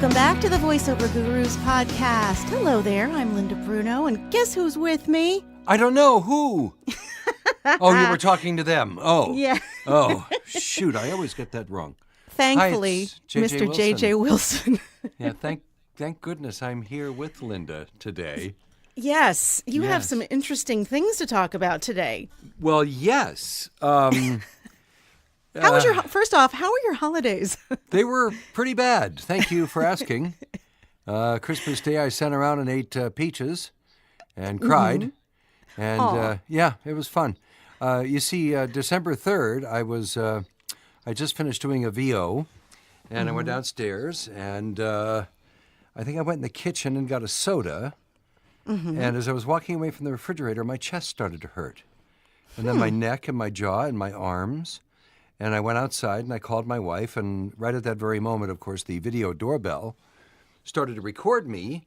Welcome back to the Voiceover Gurus podcast. Hello there, I'm Linda Bruno, and guess who's with me? I don't know who. Oh, you were talking to them. Oh. Yeah. Oh, shoot, I always get that wrong. Thankfully, Hi, it's Mr. J.J. Wilson. Yeah, thank goodness I'm here with Linda today. Yes, you have Yes. some interesting things to talk about today. Well, yes. How was first off, how were your holidays? They were pretty bad. Thank you for asking. Christmas Day, I sat around and ate peaches and cried. And yeah, it was fun. You see, December 3rd, I just finished doing a VO, and I went downstairs, and I think I went in the kitchen and got a soda. And as I was walking away from the refrigerator, my chest started to hurt. And then my neck and my jaw and my arms. And I went outside and I called my wife, and right at that very moment, of course, the video doorbell started to record me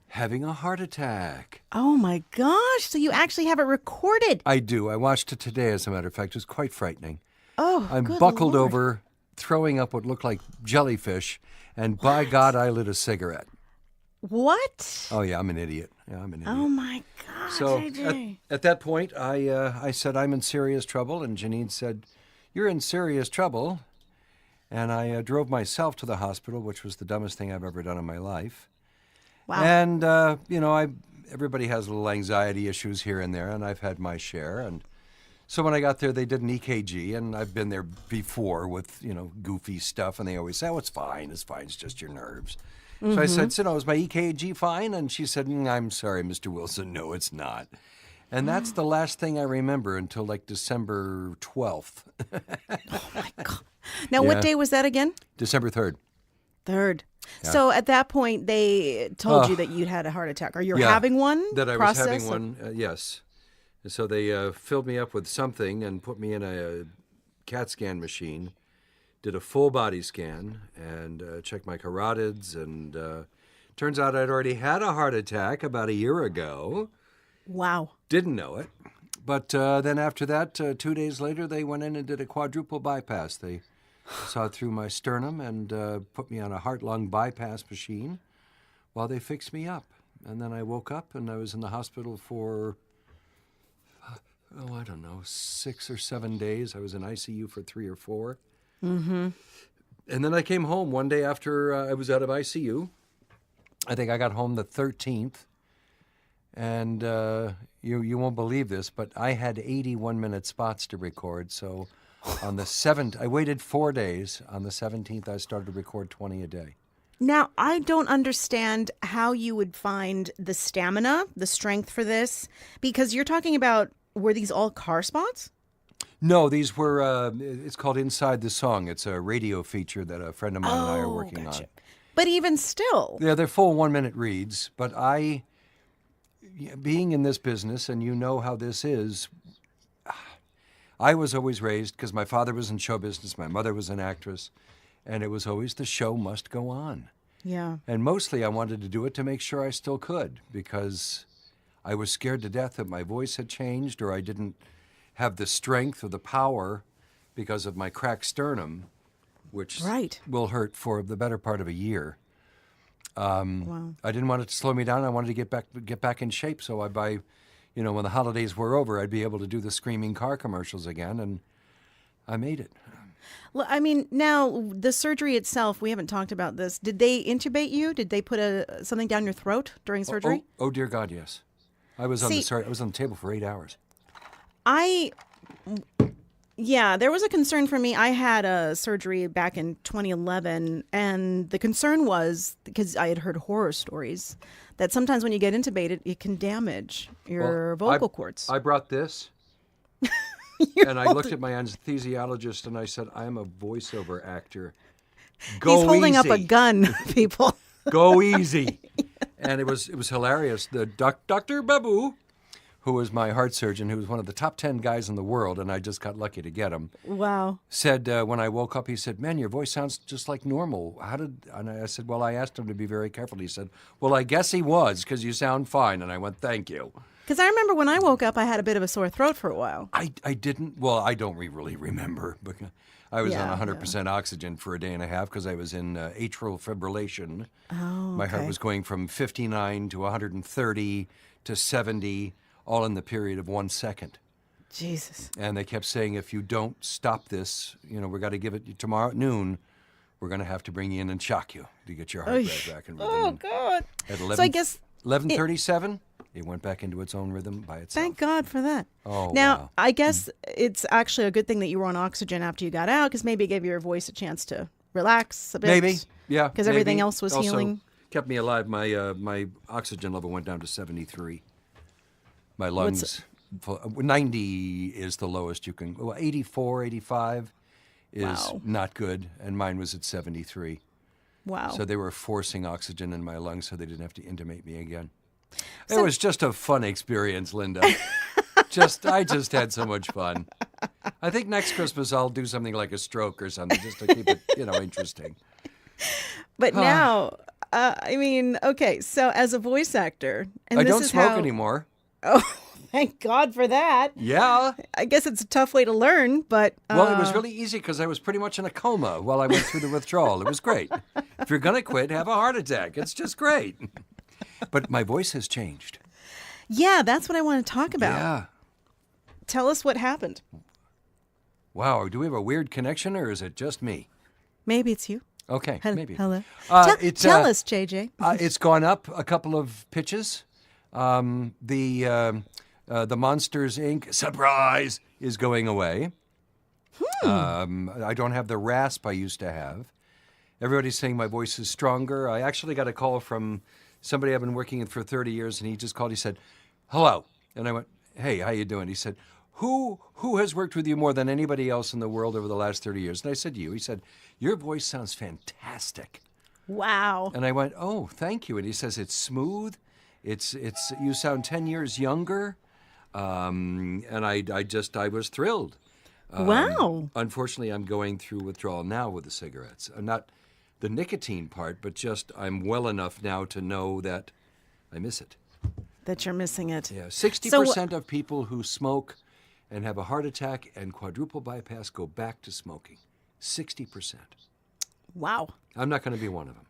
having a heart attack. Oh my gosh, so you actually have it recorded. I do. I watched it today, as a matter of fact. It was quite frightening. Oh, I'm good buckled Lord. over, throwing up what looked like jellyfish, and by God, I lit a cigarette. What? Oh, yeah, I'm an idiot. Yeah, I'm an idiot. Oh my God, So JJ. at that point, I said, I'm in serious trouble, and Janine said, you're in serious trouble. And I drove myself to the hospital, which was the dumbest thing I've ever done in my life. Wow. And, everybody has little anxiety issues here and there, and I've had my share. And so when I got there, they did an EKG, and I've been there before with, goofy stuff, and they always say, oh, it's fine, it's just your nerves. So I said, so is my EKG fine? And she said, I'm sorry, Mr. Wilson, no, it's not. And that's the last thing I remember until like December 12th. Oh my God. Now, what day was that again? December 3rd. 3rd. So at that point, they told you that you'd had a heart attack, or you're having one? That I process, was having one, yes. And so they filled me up with something and put me in a CAT scan machine, did a full body scan, and checked my carotids. And turns out I'd already had a heart attack about a year ago. Wow. Didn't know it. But then after that, 2 days later, they went in and did a quadruple bypass. They saw through my sternum and put me on a heart-lung bypass machine while they fixed me up. And then I woke up and I was in the hospital for, 6 or 7 days. I was in ICU for 3 or 4. Mm-hmm. And then I came home one day after I was out of ICU. I think I got home the 13th. And you won't believe this, but I had 81-minute spots to record. So on the 7th, I waited 4 days. On the 17th, I started to record 20 a day. Now, I don't understand how you would find the stamina, the strength for this, because you're talking about, were these all car spots? No, these were, it's called Inside the Song. It's a radio feature that a friend of mine and I are working on. But even still. Yeah, they're full 1-minute reads, but being in this business, and you know how this is, I was always raised, because my father was in show business, my mother was an actress, and it was always the show must go on. Yeah. And mostly I wanted to do it to make sure I still could, because I was scared to death that my voice had changed, or I didn't have the strength or the power because of my cracked sternum, which will hurt for the better part of a year. Wow. I didn't want it to slow me down. I wanted to get back in shape. So when the holidays were over, I'd be able to do the screaming car commercials again, and I made it. Well, I mean, now the surgery itself, we haven't talked about this. Did they intubate you? Did they put something down your throat during surgery? Oh dear God, yes. I was on the table for 8 hours. Yeah, there was a concern for me. I had a surgery back in 2011, and the concern was, because I had heard horror stories, that sometimes when you get intubated, it can damage your vocal cords. I brought this, and I looked at my anesthesiologist, and I said, I'm a voiceover actor. Go He's holding easy. up a gun, people. Go easy. And it was hilarious. The Dr. Babu, who was my heart surgeon, who was one of the top 10 guys in the world, and I just got lucky to get him. Wow. Said, when I woke up, he said, man, your voice sounds just like normal. And I said, well, I asked him to be very careful. He said, well, I guess he was, because you sound fine. And I went, thank you. Because I remember when I woke up, I had a bit of a sore throat for a while. I didn't, well, I don't really remember. Because I was Yeah, on 100% oxygen for a day and a half because I was in atrial fibrillation. Oh, My heart okay. was going from 59 to 130 to 70, all in the period of 1 second. Jesus. And they kept saying, if you don't stop this, we got to give it tomorrow at noon. We're going to have to bring you in and shock you to get your heart rate back in rhythm. Oh, And God. At So I guess 11:37, it went back into its own rhythm by itself. thank God for that. Oh, Now, wow. I guess it's actually a good thing that you were on oxygen after you got out, because maybe it gave your voice a chance to relax a bit. Maybe, yeah. Because everything maybe. else was Also healing. kept me alive. My oxygen level went down to 73. My lungs, 90 is the lowest you can. Well, 84, 85 is Wow. not good, and mine was at 73. Wow. So they were forcing oxygen in my lungs so they didn't have to intubate me again. So- It was just a fun experience, Linda. I just had so much fun. I think next Christmas I'll do something like a stroke or something just to keep it, interesting. But now, okay, so as a voice actor, and I this don't is smoke how, anymore. Oh, thank God for that. Yeah. I guess it's a tough way to learn, but Well, it was really easy because I was pretty much in a coma while I went through the withdrawal. It was great. If you're going to quit, have a heart attack. It's just great. But my voice has changed. yeah, that's what I want to talk about. Yeah. Tell us what happened. Wow. Do we have a weird connection or is it just me? Maybe it's you. Okay. Maybe. Hello. It's, tell us, JJ. It's gone up a couple of pitches. The Monsters Inc. surprise is going away. I don't have the rasp I used to have. Everybody's saying my voice is stronger. I actually got a call from somebody I've been working with for 30 years, and he just called. He said, "Hello," and I went, "Hey, how you doing?" He said, "Who has worked with you more than anybody else in the world over the last 30 years?" And I said, "You." He said, "Your voice sounds fantastic." Wow. And I went, "Oh, thank you." And he says, "It's smooth. It's you sound 10 years younger." And I was thrilled. Wow. Unfortunately, I'm going through withdrawal now with the cigarettes. Not the nicotine part, but just I'm well enough now to know that I miss it. That you're missing it. Yeah, 60% of people who smoke and have a heart attack and quadruple bypass go back to smoking. 60%. Wow. I'm not going to be one of them.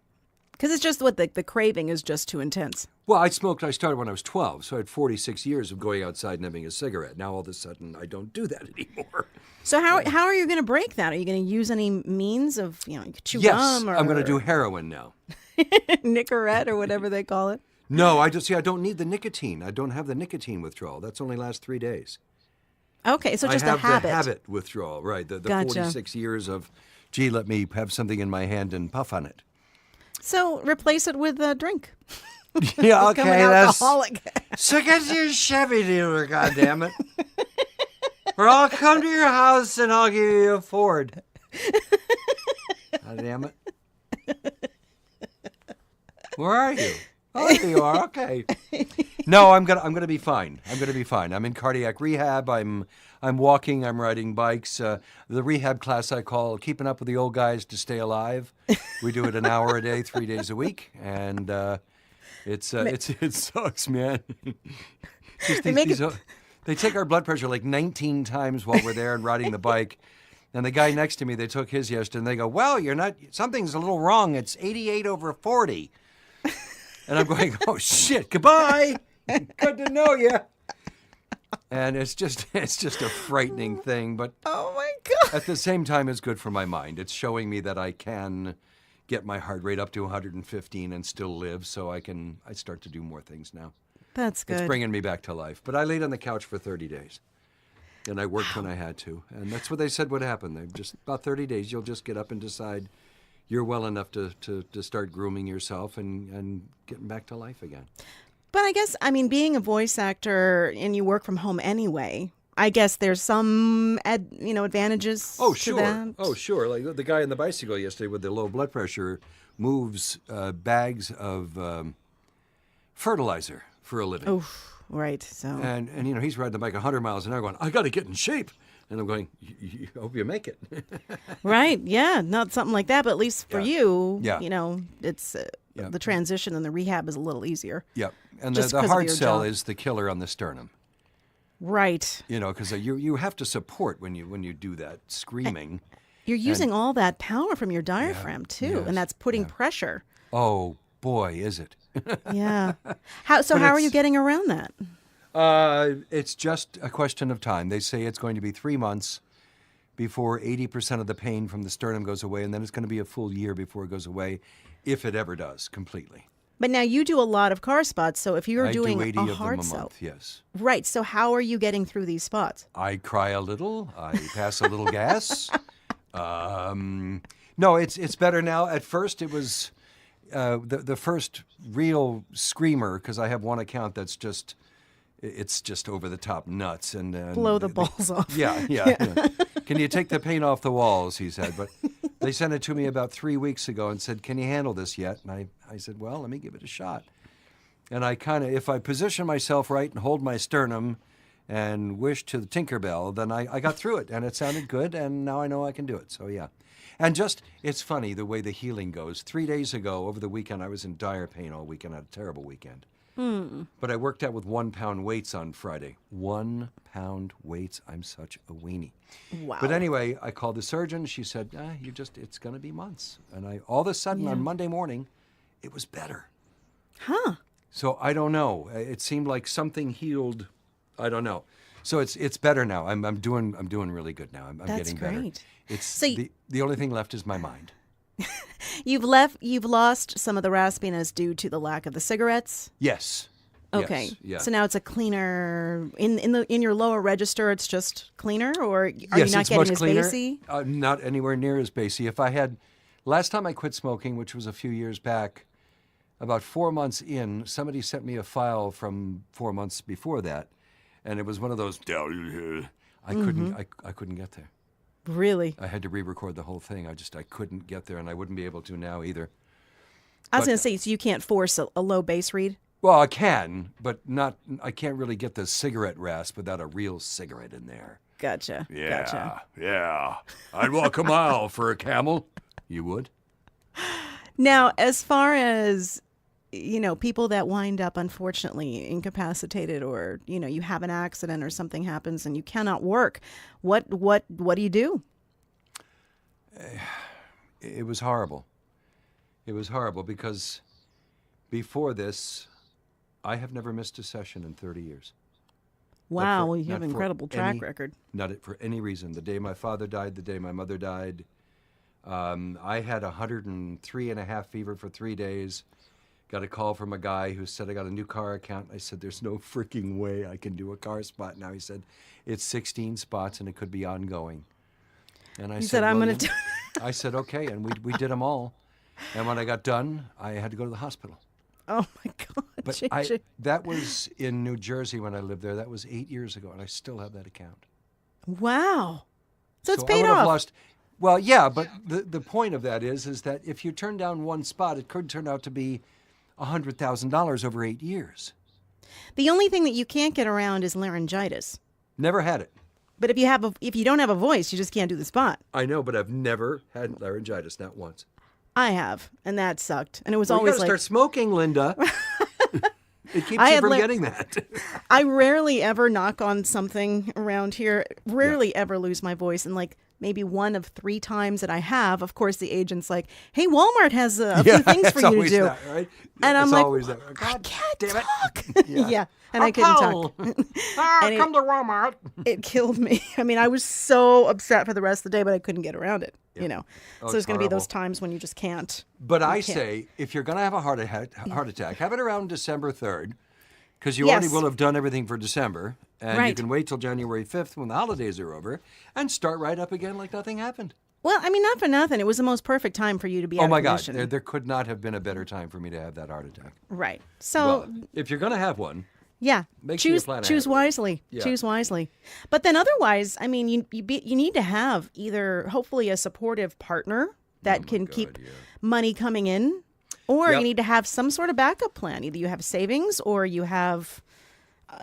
Because it's just what the craving is just too intense. Well, I started when I was 12, so I had 46 years of going outside and having a cigarette. Now all of a sudden I don't do that anymore. So how are you going to break that? Are you going to use any means of, chew Yes, gum or I'm going to do heroin now. Nicorette or whatever they call it? No, I don't need the nicotine. I don't have the nicotine withdrawal. That's only lasts 3 days. Okay, so just I have a habit. the habit withdrawal, right? The Gotcha. 46 years of, gee, let me have something in my hand and puff on it. So replace it with a drink. Yeah, Become an alcoholic. So get your Chevy dealer, goddammit. Or I'll come to your house and I'll give you a Ford. Goddammit. Where are you? Oh, there you are. Okay. No, I'm gonna be fine. I'm in cardiac rehab. I'm walking. I'm riding bikes. The rehab class I call "Keeping Up with the Old Guys to Stay Alive." We do it an hour a day, 3 days a week, and it sucks, man. They take our blood pressure like 19 times while we're there and riding the bike. And the guy next to me, they took his yesterday, and they go, "Well, something's a little wrong. It's 88/40." And I'm going, "Oh shit! Goodbye. Good to know you." And it's just a frightening thing, but Oh my God. at the same time, it's good for my mind. It's showing me that I can get my heart rate up to 115 and still live, so I start to do more things now. That's good. It's bringing me back to life. But I laid on the couch for 30 days, and I worked when I had to, and that's what they said would happen. They just about 30 days, you'll just get up and decide you're well enough to start grooming yourself and getting back to life again. But I guess, being a voice actor and you work from home anyway, I guess there's some, advantages Oh, to sure. that. Oh, sure. Like the guy on the bicycle yesterday with the low blood pressure moves bags of fertilizer for a living. Oh, right. So And he's riding the bike 100 miles an hour going, "I got to get in shape." And I'm going, I hope you make it. right, yeah, not something like that, but at least for Yeah. you, Yeah. it's Yeah. the transition and the rehab is a little easier. Yep. And Just the 'cause of hard your sell job. is the killer on the sternum. Right. Because you have to support when you do that screaming. You're using all that power from your diaphragm too, and yes, that's putting yeah. pressure. Oh boy, is it? Yeah. How But are you it's- getting around that? It's just a question of time. They say it's going to be 3 months before 80% of the pain from the sternum goes away, and then it's going to be a full year before it goes away, if it ever does completely. But now you do a lot of car spots, so if you're I doing do 80 a of them hard a sell, month, yes. right? So how are you getting through these spots? I cry a little. I pass a little gas. No, it's better now. At first, it was the first real screamer, because I have one account that's just over the top nuts and Blow the balls off. Yeah. Can you take the paint off the walls? He said, but they sent it to me about 3 weeks ago and said, "Can you handle this yet?" And I said, "Well, let me give it a shot." And I if I position myself right and hold my sternum and wish to the Tinkerbell, then I got through it, and it sounded good, and now I know I can do it. So yeah. And it's funny the way the healing goes. 3 days ago, over the weekend, I was in dire pain all weekend. I had a terrible weekend. But I worked out with 1 pound weights on Friday. 1 pound weights. I'm such a weenie. Wow. But anyway, I called the surgeon. She said, it's going to be months. And all of a sudden on Monday morning, it was better. Huh. So I don't know. It seemed like something healed. I don't know. So it's better now. I'm doing really good now. I'm That's getting better. great. It's So the only thing left is my mind. You've lost some of the raspiness due to the lack of the cigarettes. Yes. Okay. Yes. Yeah. So now it's a cleaner in your lower register. It's just cleaner, or are you Yes, not it's getting much as cleaner. bassy? Not anywhere near as bassy. Last time I quit smoking, which was a few years back, about 4 months in, somebody sent me a file from 4 months before that, and it was one of those. I couldn't get there. Really? I had to re-record the whole thing. I couldn't get there, and I wouldn't be able to now either. I was going to say, so you can't force a low bass read? Well, I can, but not. I can't really get the cigarette rasp without a real cigarette in there. Gotcha. Gotcha. Yeah. I'd walk a mile for a Camel. You would? Now, as far as people that wind up unfortunately incapacitated, or you have an accident or something happens and you cannot work, what do you do? It was horrible. It was horrible because before this, I have never missed a session in 30 years. Wow, well, you have not an for incredible track any- record. Not for any reason. The day my father died, the day my mother died, I had 103.5 fever for 3 days. Got a call from a guy who said, "I got a new car account." I said, "There's no freaking way I can do a car spot now." He said, "It's 16 spots and it could be ongoing." And I said, "I'm "Well, gonna do." I said, "Okay," and we did them all. And when I got done, I had to go to the hospital. Oh my God! But JJ. that was in New Jersey when I lived there. That was 8 years ago, and I still have that account. Wow. So it's I paid would have off. lost. Well, yeah, but the point of that is that if you turn down one spot, it could turn out to be $100,000 over 8 years. The only thing that you can't get around is laryngitis. Never had it. But if you don't have a voice, you just can't do the spot. I know, but I've never had laryngitis, not once. I have, and that sucked. And it was Well, you always gotta like start smoking, Linda. It keeps I you had from la- getting that. I rarely ever knock on something around here. Rarely ever lose my voice, and like maybe 1 of 3 times that I have, of course, the agent's like, "Hey, Walmart has a few things for it's you to always do," that, right? and I'm It's like, always that. "I God can't damn it. talk." Yeah. Yeah, and I couldn't talk. And Come to Walmart. It killed me. I mean, I was so upset for the rest of the day, but I couldn't get around it. Oh, So there's it's going to be those horrible. times when you just can't. But I can't. say, if you're going to have a heart attack, have it around December 3rd, because you already Yes. will have done everything for December, and you Right. can wait till January 5th when the holidays are over, and start right up again like nothing happened. Well, I mean, not for nothing. It was the most perfect time for you to be out Oh of my God, commission. there could not have been a better time for me to have that heart attack. Right. So Well, if you're going to have one, yeah, make sure you choose plan ahead choose of it. wisely. Yeah. Choose wisely. But then otherwise, I mean, you need to have either hopefully a supportive partner that can keep yeah. money coming in, or Yep. you need to have some sort of backup plan. Either you have savings or you have,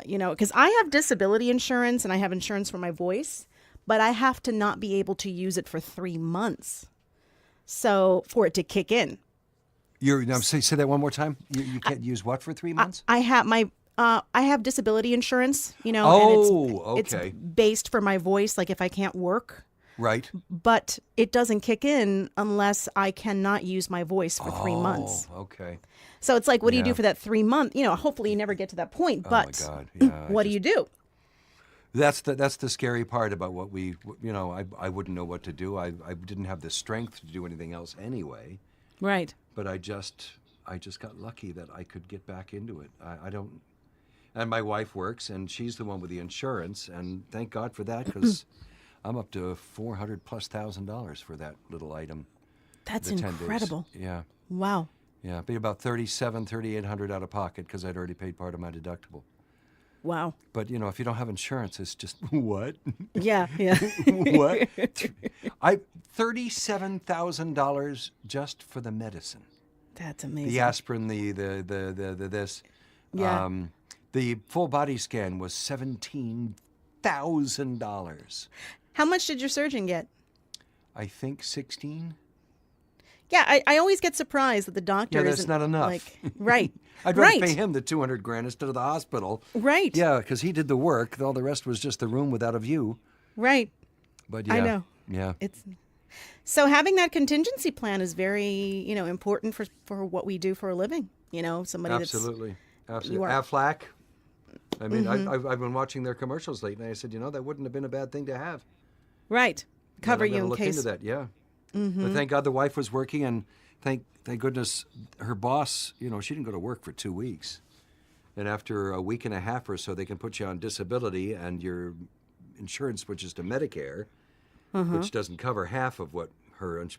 because I have disability insurance and I have insurance for my voice, but I have to not be able to use it for 3 months. So for it to kick in. Say that one more time. You can't use what for 3 months? I have disability insurance, and it's okay. based for my voice, like if I can't work, Right. but it doesn't kick in unless I cannot use my voice for 3 months. Oh, okay. So it's like, what do you do Yeah. for that 3 month? Hopefully you never get to that point, Oh but my God. Yeah. what do you do? That's the scary part about what I wouldn't know what to do. I didn't have the strength to do anything else anyway. Right. But I just got lucky that I could get back into it. I don't. And my wife works, and she's the one with the insurance, and thank God for that, because I'm up to $400,000+ for that little item. That's the 10 days. incredible. Yeah, Wow. yeah. Be about $3,800 out of pocket because I'd already paid part of my deductible. Wow. But if you don't have insurance, it's just what? Yeah. Yeah. What? $37,000 just for the medicine. That's amazing. The aspirin, the this. Yeah. The full body scan was $17,000. How much did your surgeon get? I think 16. Yeah, I always get surprised that the doctor Yeah, that's isn't not enough. like right. I'd rather right. pay him the $200,000 instead of the hospital. Right. Yeah, because he did the work. All the rest was just the room without a view. Right. But yeah, I know. Yeah. It's so having that contingency plan is very, important for what we do for a living. Somebody Absolutely. You are- Aflac. I mean, I've been watching their commercials lately, and I said, that wouldn't have been a bad thing to have. that's right. Cover And I'm you gonna in look case. into that, yeah. But thank God the wife was working, and thank goodness her boss, she didn't go to work for 2 weeks. And after a week and a half or so, they can put you on disability, and your insurance switches to Medicare, which doesn't cover half of what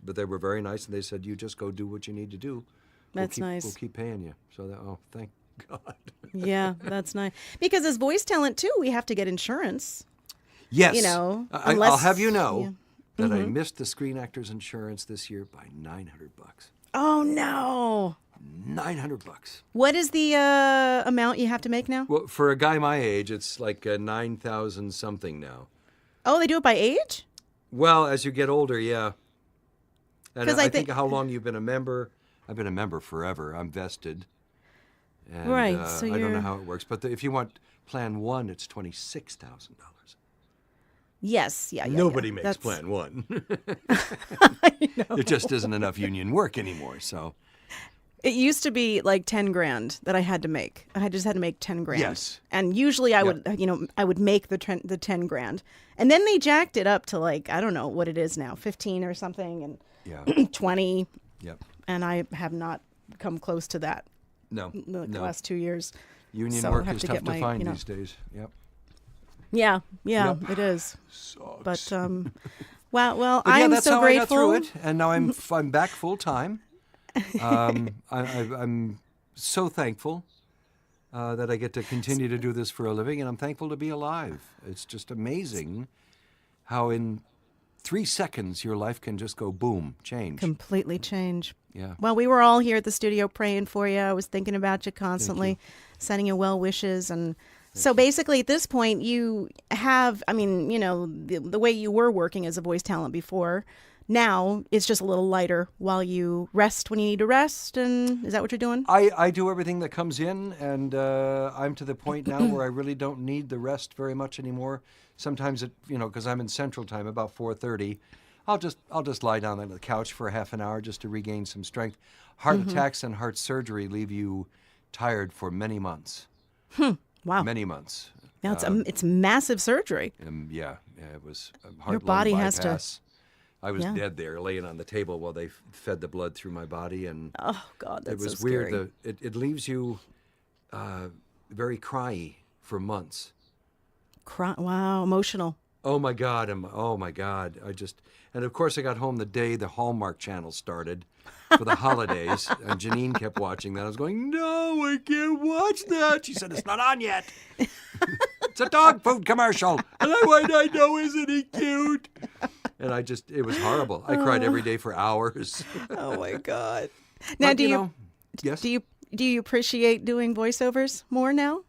but they were very nice, and they said, you just go do what you need to do. That's nice. We'll keep paying you. So thank God. Yeah, that's nice. Because as voice talent too, we have to get insurance. Yes. I'll have you know that I missed the Screen Actors Insurance this year by $900. Oh no. $900. What is the amount you have to make now? Well, for a guy my age, it's like 9,000 something now. Oh, they do it by age? Well, as you get older, yeah. And 'Cause I I think think- how long you've been a member. I've been a member forever. I'm vested. And, Right, so I don't know you're- how it works, but if you want Plan 1, it's $26,000. Yes, yeah. Nobody yeah. makes That's- Plan 1. I know. There just isn't enough union work anymore. So It used to be like 10 grand that I had to make. I just had to make 10 grand. Yes. And usually I would, I would make the 10 grand. And then they jacked it up to like, I don't know what it is now, 15 or something and yeah, 20. yep. And I have not come close to that No, the no. last 2 years. Union So work have is to tough get to my, find these days. Yep. Yeah, Yep. it is. Sucks. But, well, But yeah, I'm that's so how grateful. I got through it, and now I'm back full time. I'm so thankful that I get to continue to do this for a living, and I'm thankful to be alive. It's just amazing how in 3 seconds your life can just go boom, change. Completely change. Yeah. Well, we were all here at the studio praying for you. I was thinking about you constantly, sending you well wishes. And so basically at this point you have, the way you were working as a voice talent before, now it's just a little lighter while you rest when you need to rest. And is that what you're doing? I do everything that comes in, and I'm to the point now where I really don't need the rest very much anymore. Sometimes because I'm in Central Time, about 4:30, I'll just lie down on the couch for a half an hour just to regain some strength. Heart attacks and heart surgery leave you tired for many months. Wow. Many months. Now it's massive surgery. Yeah, it was a heart Your body lung has to- bypass. I was Yeah. dead there, laying on the table while they fed the blood through my body, and Oh God, that's it was so weird. scary. It leaves you very cryy for months. Wow, emotional. Oh my God! Oh my God! And of course I got home the day the Hallmark Channel started for the holidays, and Janine kept watching that. I was going, no, I can't watch that. She said, it's not on yet. It's a dog food commercial. And I went, I know, isn't he cute? And it was horrible. I cried every day for hours. Oh my God. Now, But, do you know, yes. do you appreciate doing voiceovers more now?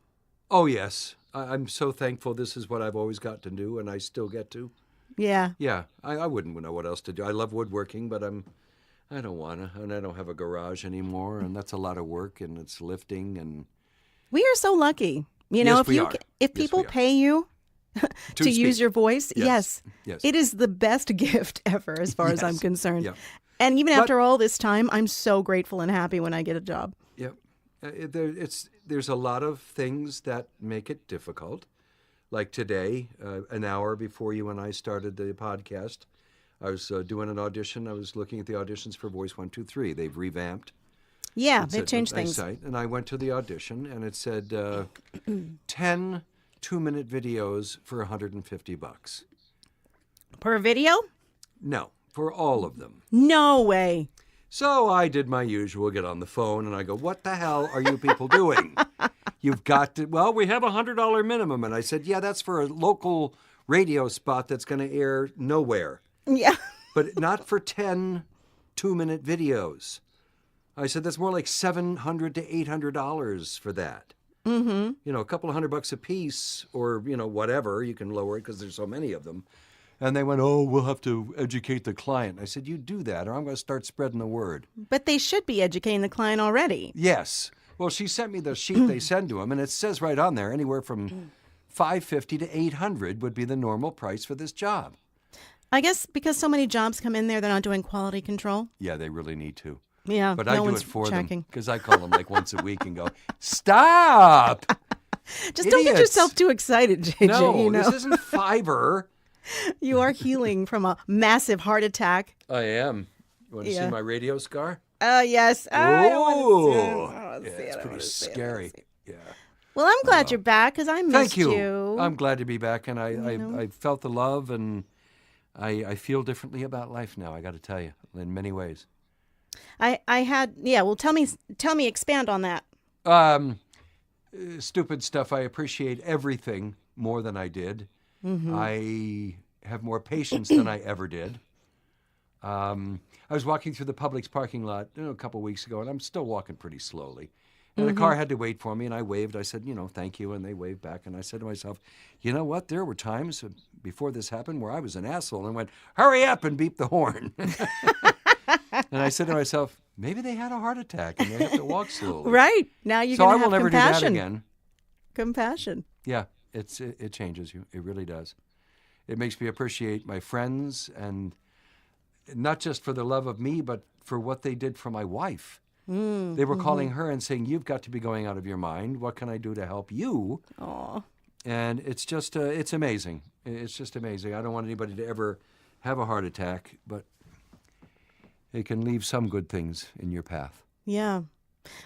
Oh yes, I'm so thankful. This is what I've always got to do, and I still get to. Yeah. Yeah, I wouldn't know what else to do. I love woodworking, but I'm I don't want to, and I don't have a garage anymore, and that's a lot of work, and it's lifting, and We are so lucky. You know, Yes, we are. if Yes, people we are. pay you to use speak. your voice, Yes. yes, Yes. it is the best gift ever, as far as I'm Yes. concerned. Yep. And even But- after all this time, I'm so grateful and happy when I get a job. Yep. There's a lot of things that make it difficult. Like today, an hour before you and I started the podcast, I was doing an audition. I was looking at the auditions for Voice 123. They've revamped. Yeah, It's they've a changed nice things. site. And I went to the audition, and it said 10 2-minute videos for $150. Per video? No, for all of them. No way. So I did my usual, get on the phone, and I go, what the hell are you people doing? You've got to, well, we have a $100 minimum. And I said, yeah, that's for a local radio spot that's going to air nowhere, Yeah. but not for 10 2-minute videos. I said, that's more like $700 to $800 for that. Mm-hmm. You know, a couple of $100 a piece, or, you know, whatever, you can lower it because there's so many of them. And they went, oh, we'll have to educate the client. I said, you do that, or I'm going to start spreading the word. But they should be educating the client already. Yes. Well, she sent me the sheet they send to them, and it says right on there, anywhere from $550 to $800 would be the normal price for this job. I guess because so many jobs come in there, they're not doing quality control. Yeah, they really need to. Yeah, But no I do one's it for checking. them because I call them like once a week and go, stop! Just don't get Idiots. yourself too excited, JJ. No, you know? this isn't Fiverr. You are healing from a massive heart attack. I am. You want to Yeah. see my radio scar? Yes. I don't want to see it. I Ooh. don't wanna Yeah, see it. it's I don't pretty wanna see it. I don't scary. wanna see it. Yeah. Well, I'm glad you're back because I missed Thank you. you. I'm glad to be back, and I felt the love, and I feel differently about life now, I got to tell you, in many ways. I had, yeah, well, tell me, expand on that. Stupid stuff. I appreciate everything more than I did. Mm-hmm. I have more patience than I ever did. I was walking through the Publix parking lot a couple weeks ago, and I'm still walking pretty slowly. And a car had to wait for me, and I waved. I said, thank you, and they waved back. And I said to myself, you know what? There were times before this happened where I was an asshole and went, hurry up, and beeped the horn. And I said to myself, maybe they had a heart attack and they have to walk slowly. Right. Now you're So going I to will have never compassion. do that again. Compassion. Yeah, it changes you. It really does. It makes me appreciate my friends, and not just for the love of me, but for what they did for my wife. They were calling her and saying, you've got to be going out of your mind. What can I do to help you? Aw. And it's just, it's amazing. It's just amazing. I don't want anybody to ever have a heart attack, but it can leave some good things in your path. Yeah.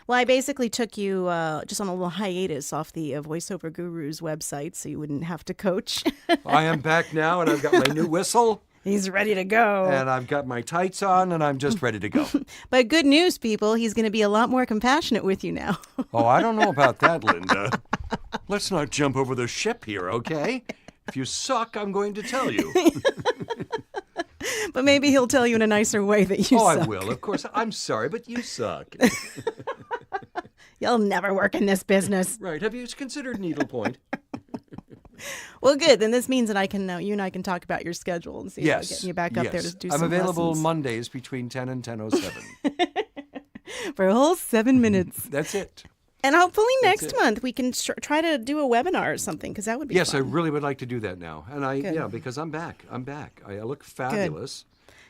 Well, I basically took you just on a little hiatus off the Voiceover Guru's website so you wouldn't have to coach. I am back now, and I've got my new whistle, He's ready to go. and I've got my tights on, and I'm just ready to go. But good news, people, he's going to be a lot more compassionate with you now. Oh, I don't know about that, Linda. Let's not jump over the ship here, okay? If you suck, I'm going to tell you. But maybe he'll tell you in a nicer way that you Oh, suck. I will, of course. I'm sorry, but you suck. You'll never work in this business. Right. Have you considered needlepoint? Well, good. Then this means that I can you and I can talk about your schedule and see about Yes. getting you back up there to do I'm some available lessons Mondays between 10 and 10:07. for a whole 7 minutes. That's it. And hopefully next it. month we can try to do a webinar or something because that would be Yes, I fun. really would like to do that now. And Good. because I'm back. I'm back. I look fabulous.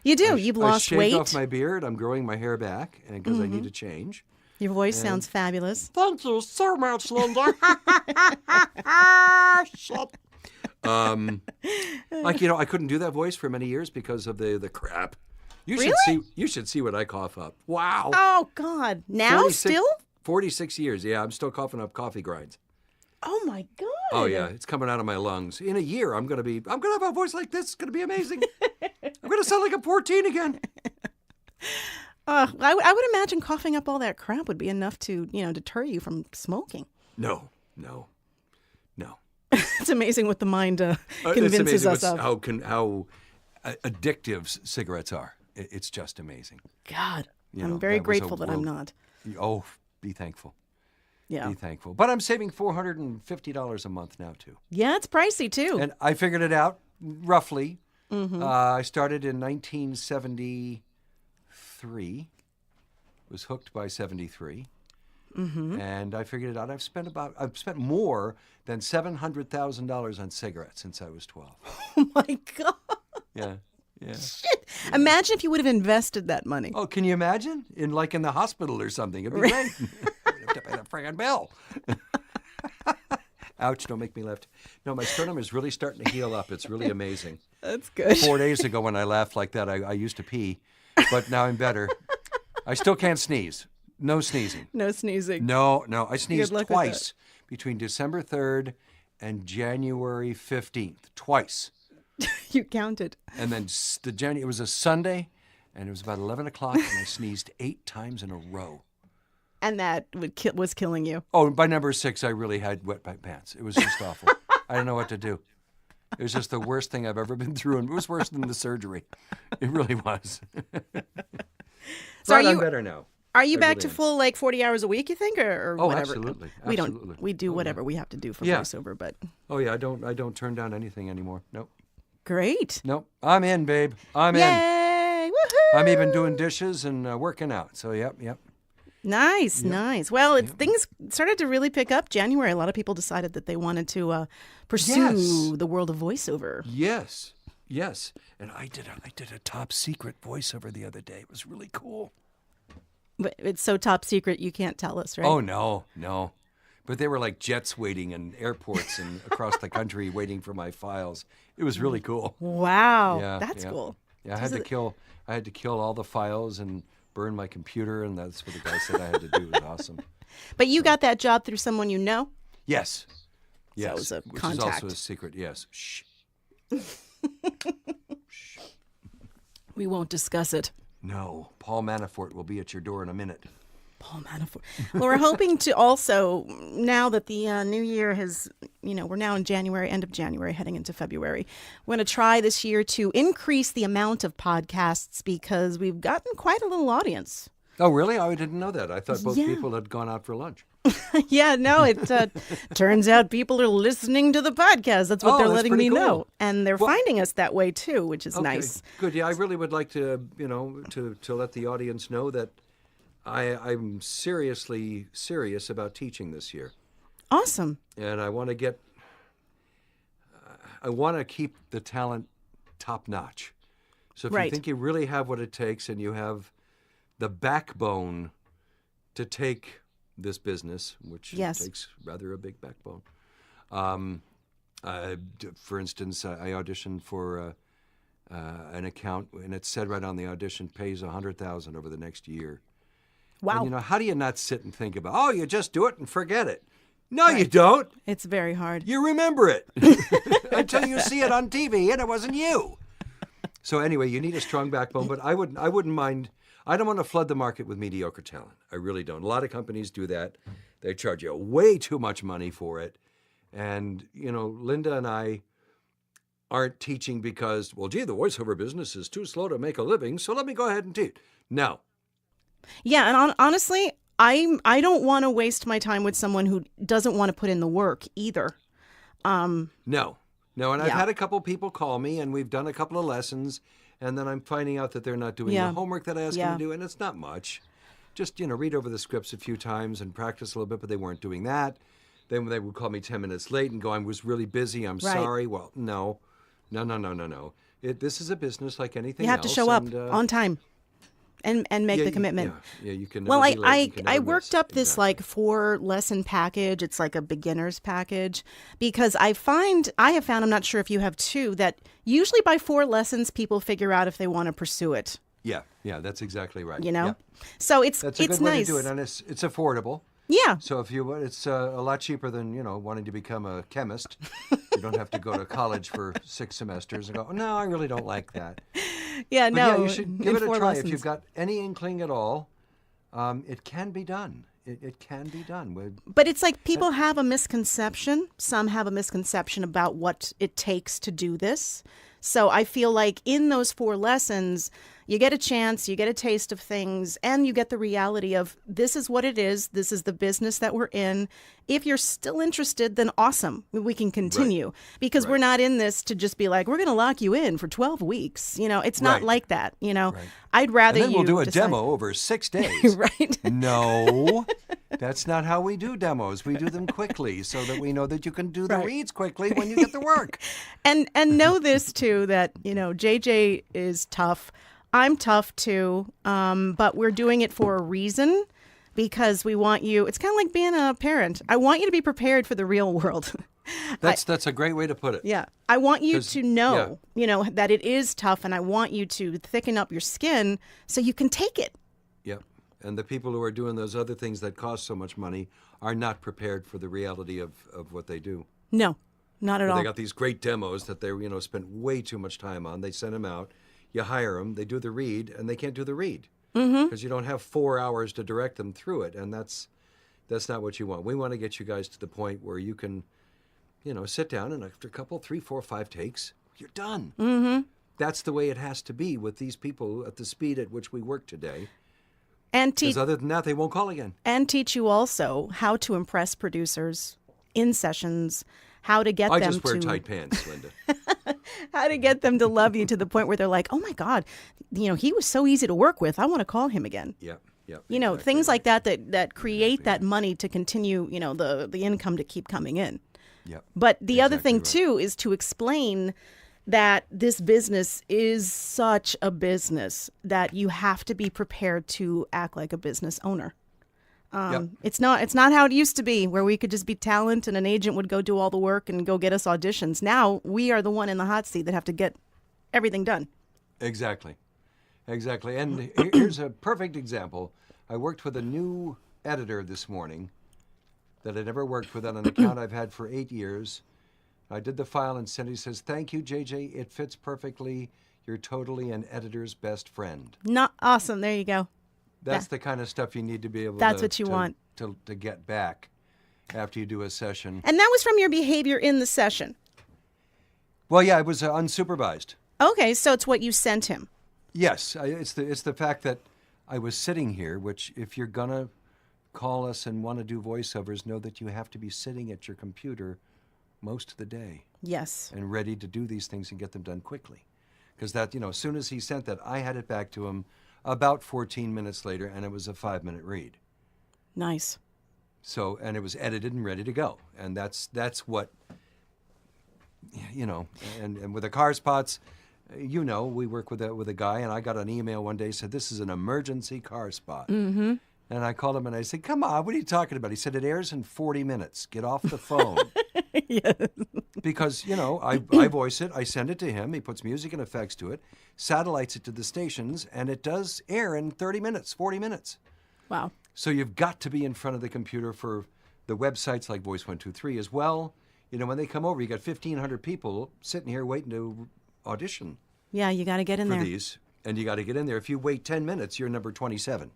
You do. You've I lost shaved weight. off my beard. I'm growing my hair back because I need a change. Your voice sounds fabulous. Thank you so much, Linda. Shut. I couldn't do that voice for many years because of the crap. You should see what I cough up. Wow. Oh God! Now 46 still? 46 years. Yeah, I'm still coughing up coffee grinds. Oh my God! Oh yeah, it's coming out of my lungs. In a year, I'm gonna have a voice like this. It's gonna be amazing. I'm gonna sound like I'm 14 again. I would imagine coughing up all that crap would be enough to deter you from smoking. No. It's amazing what the mind It's convinces amazing us of. how addictive cigarettes are. It's just amazing. God, You I'm know, very that was a grateful that I'm world- not. Oh, be thankful. Yeah, Be thankful. But I'm saving $450 a month now too. yeah, it's pricey too. And I figured it out roughly. I started in 1973. 73. Was hooked by 73. And I figured it out. I've spent more than $700,000 on cigarettes since I was 12. Oh my God. Yeah. Shit. Imagine if you would have invested that money. Oh, can you imagine? In the hospital or something. It'd be great. I'd have to pay the friggin' bill. Ouch, don't make me laugh. No, my sternum is really starting to heal up. It's really amazing. That's good. 4 days ago when I laughed like that, I used to pee, but now I'm better. I still can't sneeze. No sneezing. No sneezing. No. I sneezed luck with twice between December 3rd and January 15th. Twice. You counted. And then it was a Sunday, and it was about 11 o'clock, and I sneezed 8 times in a row. And that was killing you. Oh, and by number 6, I really had wet my pants. It was just awful. I didn't know what to do. It was just the worst thing I've ever been through, and it was worse than the surgery. It really was. So I'm better now. Are you back really to am. full 40 hours a week, you think, or Oh, whatever? absolutely. We do whatever we have to do for Yeah. voiceover, but Oh yeah, I don't turn down anything anymore. Nope. great. Nope. I'm in, babe. I'm in. Yay! Woohoo! I'm even doing dishes and working out. So yep. Nice. Well, things started to really pick up January. A lot of people decided that they wanted to pursue the world of voiceover. Yes. And I did a top secret voiceover the other day. It was really cool. But it's so top secret you can't tell us, right? Oh no. But they were like jets waiting in airports and across the country waiting for my files. It was really cool. Wow. Yeah, That's cool. Yeah, I had to kill all the files and burn my computer, and that's what the guy said I had to do. It was awesome. But you got that job through someone you know? Yes. So it was a which contact. is also a secret. Yes. Shh. We won't discuss it. No, Paul Manafort will be at your door in a minute. Paul Manafort. Well, we're hoping to also, now that the new year has, we're now in January, end of January, heading into February. We're going to try this year to increase the amount of podcasts because we've gotten quite a little audience. Oh, really? I didn't know that. I thought both people had gone out for lunch. Yeah, no, it turns out people are listening to the podcast. That's what they're letting me know. And they're finding us that way, too, which is nice. Good. Yeah, I really would like to, to let the audience know that I'm seriously serious about teaching this year. Awesome. And I want to keep the talent top notch. So if you think you really have what it takes and you have the backbone to take this business, which takes rather a big backbone. For instance, I auditioned for an account, and it said right on the audition, pays $100,000 over the next year. Wow. And, how do you not sit and think about, you just do it and forget it? No, you don't. It's very hard. You remember it until you see it on TV, and it wasn't you. So anyway, you need a strong backbone, but I wouldn't mind. I don't want to flood the market with mediocre talent. I really don't. A lot of companies do that. They charge you way too much money for it. And, Linda and I aren't teaching because, the voiceover business is too slow to make a living, so let me go ahead and teach. No. Yeah, and honestly, I don't want to waste my time with someone who doesn't want to put in the work either. No, and I've had a couple people call me, and we've done a couple of lessons, and then I'm finding out that they're not doing the homework that I asked them to do, and it's not much. Just, read over the scripts a few times and practice a little bit, but they weren't doing that. Then they would call me 10 minutes late and go, I was really busy, I'm sorry. Well, no. This is a business like anything else. You have to show up on time. And make the commitment. Yeah, you can. Well, never be late, you can I never worked miss. up this 4-lesson package. It's like a beginner's package because I have found, I'm not sure if you have too, that usually by 4 lessons people figure out if they want to pursue it. Yeah, that's exactly right. Yeah. So that's a good nice. way to do it, and it's affordable. Yeah. So it's a lot cheaper than wanting to become a chemist. You don't have to go to college for 6 semesters and go, no, I really don't like that. Yeah, no. You should give it a try. Lessons. If you've got any inkling at all, it can be done. It can be done. But it's like people have a misconception. Some have a misconception about what it takes to do this. So I feel like in those 4 lessons, you get a chance, you get a taste of things, and you get the reality of this is what it is. This is the business that we're in. If you're still interested, then awesome. We can continue because we're not in this to just be like, we're going to lock you in for 12 weeks. It's not like that. I'd rather and then we'll do a decide. demo over 6 days. Right. No, that's not how we do demos. We do them quickly so that we know that you can do the reads quickly when you get the work. And know this too, that, JJ is tough. I'm tough too. But we're doing it for a reason because we want you. It's kind of like being a parent. I want you to be prepared for the real world. That's a great way to put it. Yeah. I want you to know, that it is tough, and I want you to thicken up your skin so you can take it. Yep. And the people who are doing those other things that cost so much money are not prepared for the reality of what they do. No, not at all. They got these great demos that they, spent way too much time on. They send them out. You hire them. They do the read, and they can't do the read because you don't have 4 hours to direct them through it, and that's not what you want. We want to get you guys to the point where you can, sit down, and after a couple, 3, 4, 5 takes, you're done. Mm-hmm. That's the way it has to be with these people at the speed at which we work today. And because other than that, they won't call again. And teach you also how to impress producers in sessions, how to get them to... I just wear tight pants, Linda. How to get them to love you to the point where they're like, oh my God, he was so easy to work with. I want to call him again. Yep. Exactly. Things like that create that money to continue, the income to keep coming in. Yep. But the other thing too is to explain that this business is such a business that you have to be prepared to act like a business owner. It's not how it used to be, where we could just be talent and an agent would go do all the work and go get us auditions. Now we are the one in the hot seat that have to get everything done. Exactly. And here's a perfect example. I worked with a new editor this morning that I never worked with on an account I've had for 8 years. I did the file and sent it. He says, "Thank you, JJ. It fits perfectly. You're totally an editor's best friend." Not awesome. There you go. That's the kind of stuff you need to be able That's what you want. To get back after you do a session. And that was from your behavior in the session. Well, yeah, it was unsupervised. Okay, so it's what you sent him. Yes, it's the fact that I was sitting here, which if you're going to call us and want to do voiceovers, know that you have to be sitting at your computer most of the day. Yes. And ready to do these things and get them done quickly. Because that, as soon as he sent that, I had it back to him about 14 minutes later, and it was a 5-minute read. Nice. So, and it was edited and ready to go. And that's what, and with the car spots, we work with a guy, and I got an email one day, said, "This is an emergency car spot." Mm-hmm. And I called him and I said, "Come on, what are you talking about?" He said, "It airs in 40 minutes. Get off the phone." Yes. Because, I voice it, I send it to him, he puts music and effects to it, satellites it to the stations, and it does air in 30 minutes, 40 minutes. Wow. So you've got to be in front of the computer for the websites like Voice 123 as well. When they come over, you got 1,500 people sitting here waiting to audition. Yeah, you got to get in there. For these, and you got to get in there. If you wait 10 minutes, you're number 27.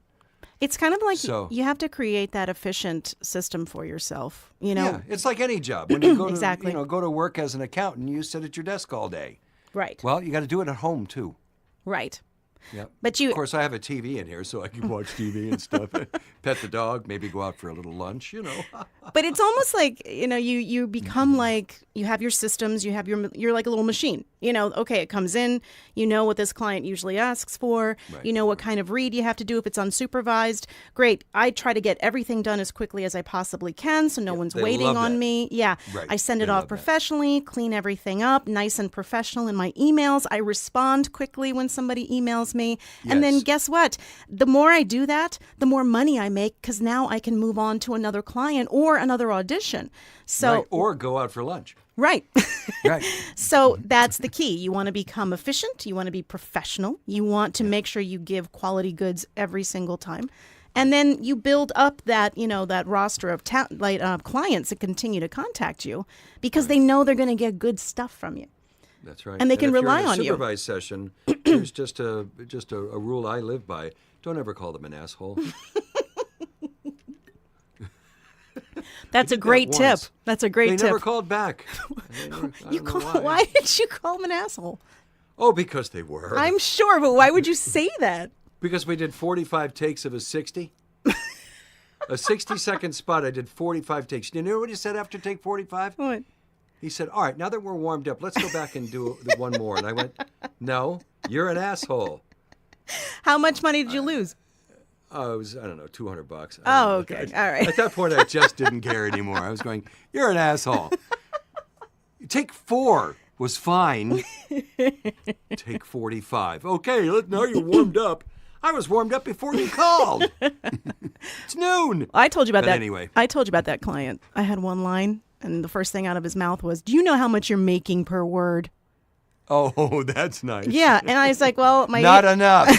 It's kind of like you have to create that efficient system for yourself. Yeah, it's like any job. When you go exactly. to go to work as an accountant, you sit at your desk all day. Right. Well, you got to do it at home too. Right. Yeah. But of course, I have a TV in here, so I can watch TV and stuff. Pet the dog, maybe go out for a little lunch. But it's almost like you become like you have your systems. You're like a little machine. Okay, it comes in. You know what this client usually asks for. Right. You know what kind of read you have to do if it's unsupervised. Great. I try to get everything done as quickly as I possibly can, so no one's waiting on me. Yeah. Right. I send it off professionally, clean everything up, nice and professional in my emails. I respond quickly when somebody emails me. Yes. And then guess what? The more I do that, the more money I make, because now I can move on to another client or another audition. So right. Or go out for lunch. Right. Right. So that's the key. You want to become efficient. You want to be professional. You want to make sure you give quality goods every single time. And then you build up that, that roster of clients that continue to contact you because they know they're going to get good stuff from you. That's right. And they can rely on you. you. Supervised session, there's just a rule I live by. Don't ever call them an asshole. That's a great tip. That's a great tip. They never called back. Why did you call him an asshole? Oh, because they were. I'm sure, but why would you say that? Because we did 45 takes of a 60. A 60-second spot, I did 45 takes. Do you know what he said after take 45? What? He said, all right, now that we're warmed up, let's go back and do one more. And I went, no, you're an asshole. How much money did you lose? Oh, it was, I don't know, $200. Oh, okay. All right. At that point, I just didn't care anymore. I was going, you're an asshole. Take 4 was fine. Take 45. Okay, now you're warmed up. I was warmed up before you called. It's noon. I told you about But that. anyway. I told you about that client. I had one line, and the first thing out of his mouth was, "Do you know how much you're making per word?" Oh, that's nice. Yeah, and I was like, "Well, Not enough.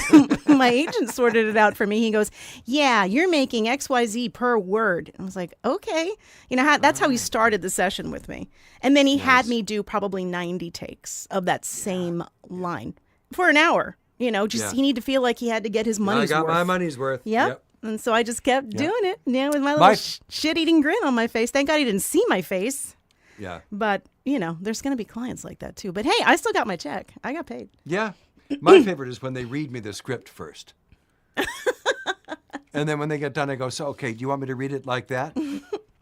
my agent sorted it out for me." He goes, "Yeah, you're making XYZ per word." I was like, "Okay." That's how he started the session with me. And then he had me do probably 90 takes of that same line for an hour. He needed to feel like he had to get his money's worth. I got my money's worth. Yep. And so I just kept doing it, with my little shit-eating grin on my face. Thank God he didn't see my face. Yeah. But, there's going to be clients like that too. But hey, I still got my check. I got paid. Yeah. My favorite is when they read me the script first. And then when they get done, I go, so, okay, do you want me to read it like that?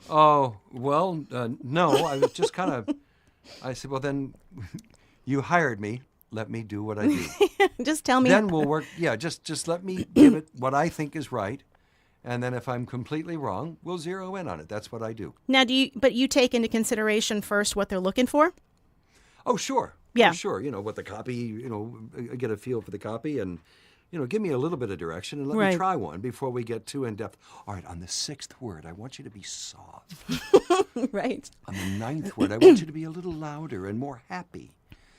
Oh, well, no. I was just I said, well, then you hired me. Let me do what I do. Just tell me. Then we'll work. Yeah, just let me give it what I think is right. And then if I'm completely wrong, we'll zero in on it. That's what I do. Now, but you take into consideration first what they're looking for? Oh, sure. Yeah. Oh, sure. What the copy, get a feel for the copy and, give me a little bit of direction and let me try one before we get too in-depth. All right, on the 6th word, I want you to be soft. Right. On the 9th word, I want you to be a little louder and more happy.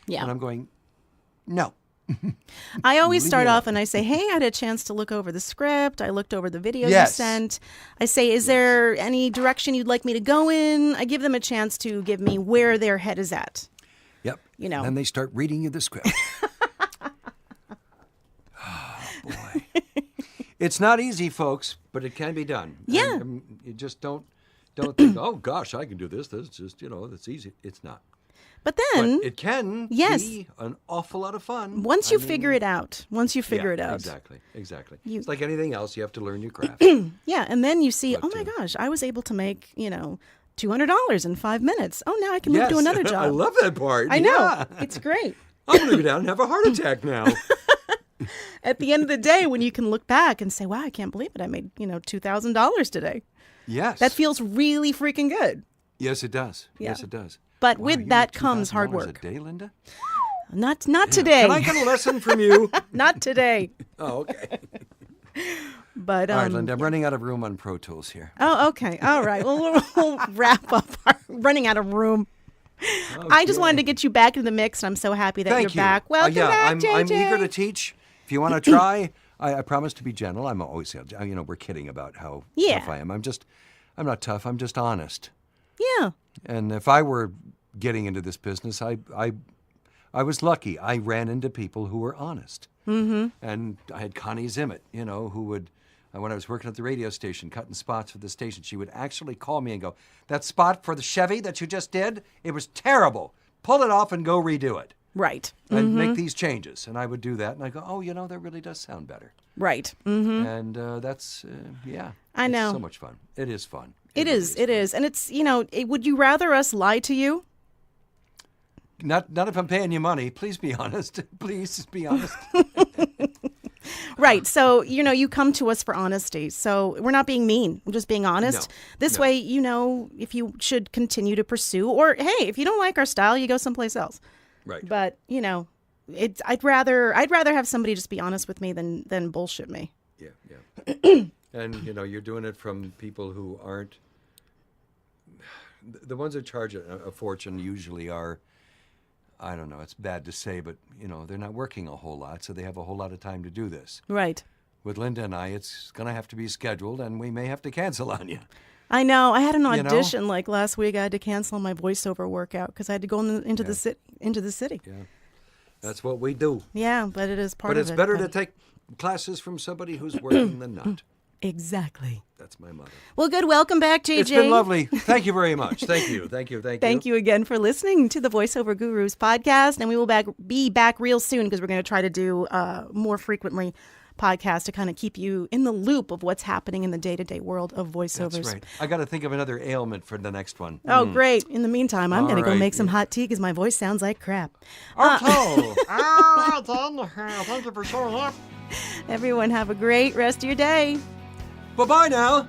Yeah. And I'm going, no. I always start off and I say, hey, I had a chance to look over the script. I looked over the videos you sent. I say, is there any direction you'd like me to go in? I give them a chance to give me where their head is at. Yep. And then they start reading you the script. Oh, boy. It's not easy, folks, but it can be done. Yeah. And, you just don't think, oh, gosh, I can do this. This is just, it's easy. It's not. But then it can be an awful lot of fun. Once you figure it out. Exactly. It's like anything else. You have to learn your craft. Yeah. And then you see, oh my gosh, I was able to make, $200 in 5 minutes. Oh, now I can move to another job. I love that part. I know. Yeah. It's great. I'm going to go down and have a heart attack now. At the end of the day, when you can look back and say, wow, I can't believe it. I made, $2,000 today. Yes. That feels really freaking good. Yes, it does. Yeah. Yes, it does. But with that comes hard work. $2,000 a day, Linda? Not today. Can I get a lesson from you? Not today. Oh, okay. But all right, Linda, I'm running out of room on Pro Tools here. Oh, okay. All right. Well, we'll wrap up our running out of room. Okay. I just wanted to get you back in the mix, and I'm so happy that you're back. Welcome back, JJ. I'm eager to teach. If you want to try, I promise to be gentle. I'm always, we're kidding about how tough I am. I'm not tough. I'm just honest. Yeah. And if I were getting into this business, I was lucky. I ran into people who were honest. Mm-hmm. And I had Connie Zimmett, who would, when I was working at the radio station, cutting spots for the station, she would actually call me and go, that spot for the Chevy that you just did, it was terrible. Pull it off and go redo it. Right. And make these changes. And I would do that. And I go, oh, that really does sound better. Right. Mm-hmm. And that's, I know. It's so much fun. It is fun. It is. And it's, would you rather us lie to you? Not if I'm paying you money. Please be honest. Please be honest. Right. So, you come to us for honesty. So we're not being mean. We're just being honest. This way, if you should continue to pursue, or hey, if you don't like our style, you go someplace else. Right. But, I'd rather have somebody just be honest with me than bullshit me. Yeah. And, you're doing it from people who aren't, the ones that charge a fortune usually are, I don't know, it's bad to say, but, they're not working a whole lot, so they have a whole lot of time to do this. Right. With Linda and I, it's going to have to be scheduled, and we may have to cancel on you. I know. I had an audition like last week. I had to cancel my voiceover workout because I had to go into the city. Yeah. That's what we do. Yeah, but it is part of it. But it's better to take classes from somebody who's working than not. Exactly. That's my mother. Well, good. Welcome back, JJ. It's been lovely. Thank you very much. Thank you. Thank you again for listening to the Voiceover Gurus podcast. And we will be back real soon because we're going to try to do more frequently podcasts to kind of keep you in the loop of what's happening in the day-to-day world of voiceovers. That's right. I got to think of another ailment for the next one. Oh, great. In the meantime, I'm going to go right. make some hot tea because my voice sounds like crap. Thank Everyone have a great rest of your day. Bye-bye now.